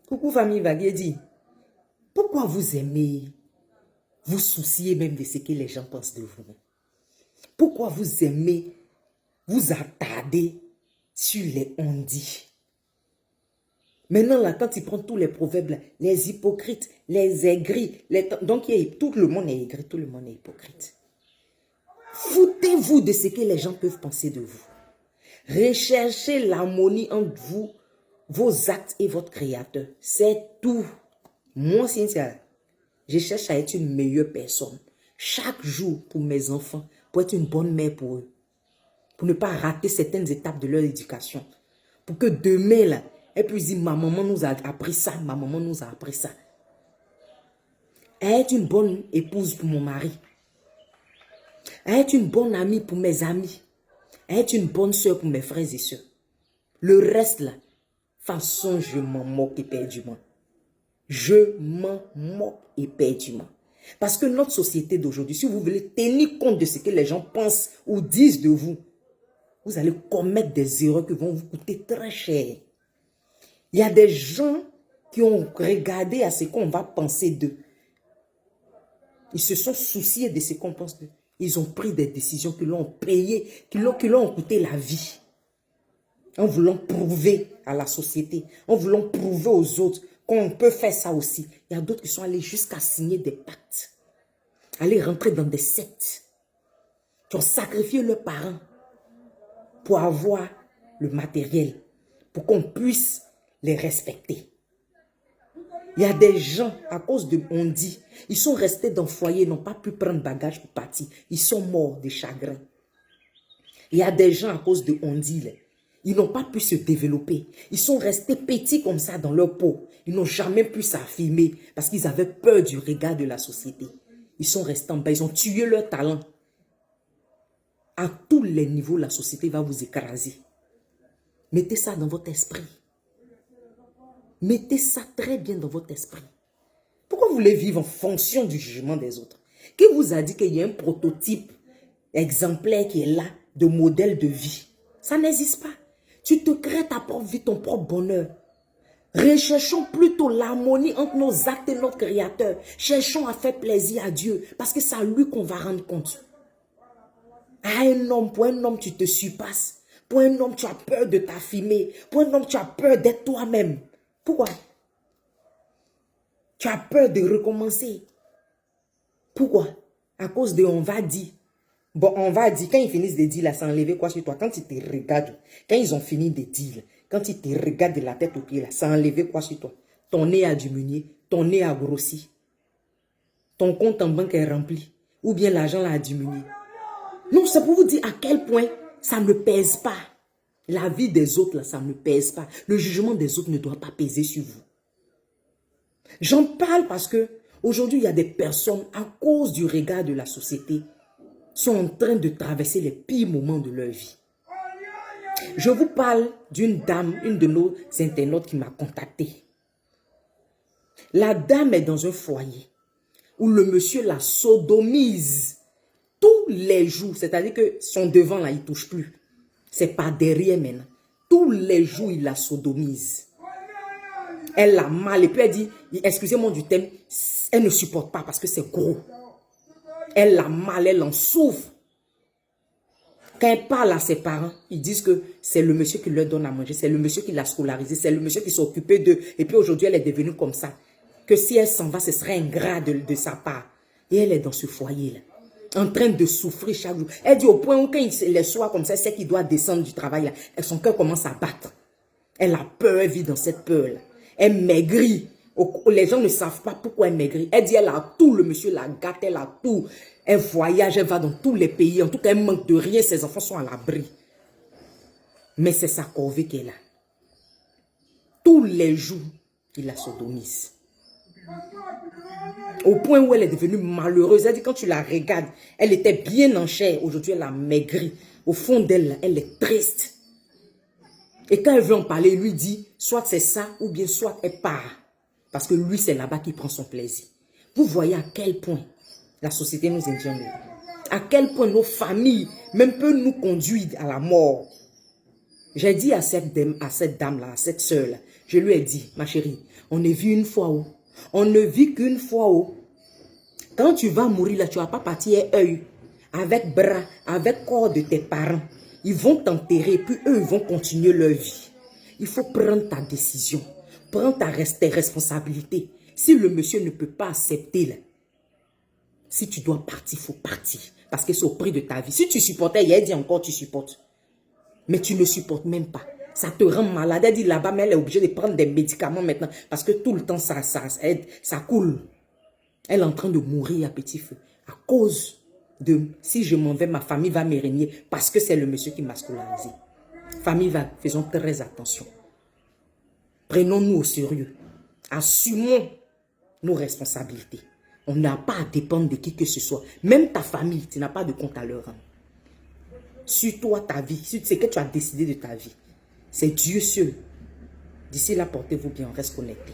Coucou famille Vagué dit, pourquoi vous aimez vous soucier même de ce que les gens pensent de vous? Pourquoi vous aimez vous attarder sur les on-dit? Maintenant, là, quand il prend tous les proverbes, là, les hypocrites, les aigris, donc tout le monde est aigri, tout le monde est hypocrite. Foutez-vous de ce que les gens peuvent penser de vous. Recherchez l'harmonie entre vous, vos actes et votre créateur. C'est tout. Moi, Cynthia, je cherche à être une meilleure personne. Chaque jour pour mes enfants, pour être une bonne mère pour eux. Pour ne pas rater certaines étapes de leur éducation. Pour que demain, là, elle puisse dire, ma maman nous a appris ça, ma maman nous a appris ça. Être une bonne épouse pour mon mari. Être une bonne amie pour mes amis. Être une bonne soeur pour mes frères et sœurs. Le reste là, façon je m'en moque éperdument. Je m'en moque éperdument. Parce que notre société d'aujourd'hui, si vous voulez tenir compte de ce que les gens pensent ou disent de vous, vous allez commettre des erreurs qui vont vous coûter très cher. Il y a des gens qui ont regardé à ce qu'on va penser d'eux. Ils se sont souciés de ce qu'on pense d'eux. Ils ont pris des décisions qui l'ont payé, qui l'ont coûté la vie. En voulant prouver à la société, en voulant prouver aux autres qu'on peut faire ça aussi. Il y a d'autres qui sont allés jusqu'à signer des pactes, aller rentrer dans des sectes, qui ont sacrifié leurs parents pour avoir le matériel, pour qu'on puisse les respecter. Il y a des gens, à cause de on dit, ils sont restés dans le foyer, n'ont pas pu prendre bagage pour partir. Ils sont morts de chagrin. Il y a des gens, à cause de on dit, ils n'ont pas pu se développer. Ils sont restés petits comme ça dans leur peau. Ils n'ont jamais pu s'affirmer parce qu'ils avaient peur du regard de la société. Ils sont restés en bas, ils ont tué leur talent. À tous les niveaux, la société va vous écraser. Mettez ça dans votre esprit. Mettez ça très bien dans votre esprit. Pourquoi vous voulez vivre en fonction du jugement des autres? Qui vous a dit qu'il y a un prototype exemplaire qui est là, de modèle de vie? Ça n'existe pas. Tu te crées ta propre vie, ton propre bonheur. Recherchons plutôt l'harmonie entre nos actes et notre Créateur. Cherchons à faire plaisir à Dieu, parce que c'est à lui qu'on va rendre compte. Pour un homme, tu te surpasses. Pour un homme, tu as peur de t'affirmer. Pour un homme, tu as peur d'être toi-même. Pourquoi? Tu as peur de recommencer. Pourquoi? À cause de on va dire. Bon, on va dire, quand ils finissent de dire, là, ça enlève quoi sur toi? Quand ils te regardent, quand ils ont fini de dire, quand ils te regardent de la tête aux pieds, là, ça enlève quoi sur toi? Ton nez a diminué, ton nez a grossi, ton compte en banque est rempli, ou bien l'argent a diminué. Non, c'est pour vous dire à quel point ça ne pèse pas. La vie des autres, là, ça ne pèse pas. Le jugement des autres ne doit pas peser sur vous. J'en parle parce que aujourd'hui, il y a des personnes, à cause du regard de la société, sont en train de traverser les pires moments de leur vie. Je vous parle d'une dame, une de nos internautes qui m'a contacté. La dame est dans un foyer où le monsieur la sodomise tous les jours. C'est-à-dire que son devant, là, il ne touche plus. C'est pas derrière maintenant. Tous les jours, il la sodomise. Elle a mal. Et puis elle dit, excusez-moi du thème, elle ne supporte pas parce que c'est gros. Elle a mal, elle en souffre. Quand elle parle à ses parents, ils disent que c'est le monsieur qui leur donne à manger, c'est le monsieur qui l'a scolarisé, c'est le monsieur qui s'est occupé d'eux. Et puis aujourd'hui, elle est devenue comme ça. Que si elle s'en va, ce serait ingrat de sa part. Et elle est dans ce foyer-là, en train de souffrir chaque jour. Elle dit au point où quand il les soirs comme ça, c'est qu'il doit descendre du travail là. Et son cœur commence à battre. Elle a peur, elle vit dans cette peur-là. Elle maigrit. Les gens ne savent pas pourquoi elle maigrit. Elle dit elle a tout, le monsieur la gâte, elle a tout. Elle voyage, elle va dans tous les pays. En tout cas, elle manque de rien. Ses enfants sont à l'abri. Mais c'est sa corvée qu'elle a. Tous les jours, il la sodomise. Au point où elle est devenue malheureuse. Elle dit quand tu la regardes, elle était bien en chair. Aujourd'hui, elle a maigri. Au fond d'elle, elle est triste. Et quand elle veut en parler, il lui dit, soit c'est ça, ou bien soit elle part. Parce que lui, c'est là-bas qu'il prend son plaisir. Vous voyez à quel point la société nous engendre. À quel point nos familles, même peuvent nous conduire à la mort. J'ai dit à cette dame-là, à cette soeur-là, Je lui ai dit, ma chérie, on ne vit une fois où. On ne vit qu'une fois où. Quand tu vas mourir là, tu ne vas pas partir œil, avec bras, avec corps de tes parents. Ils vont t'enterrer, puis eux, ils vont continuer leur vie. Il faut prendre ta décision. Prends tes responsabilités. Si le monsieur ne peut pas accepter, là, si tu dois partir, il faut partir. Parce que c'est au prix de ta vie. Si tu supportais, il a dit encore tu supportes. Mais tu ne supportes même pas. Ça te rend malade. Elle dit là-bas, mais elle est obligée de prendre des médicaments maintenant. Parce que tout le temps, ça coule. Elle est en train de mourir à petit feu. À cause de, si je m'en vais, ma famille va me régner. Parce que c'est le monsieur qui m'a scolarisé. Famille, faisons très attention. Prenons-nous au sérieux. Assumons nos responsabilités. On n'a pas à dépendre de qui que ce soit. Même ta famille, tu n'as pas de compte à leur rendre. Sur toi, ta vie, sur ce que tu as décidé de ta vie. C'est Dieu seul. D'ici là, portez-vous bien, on reste connectés.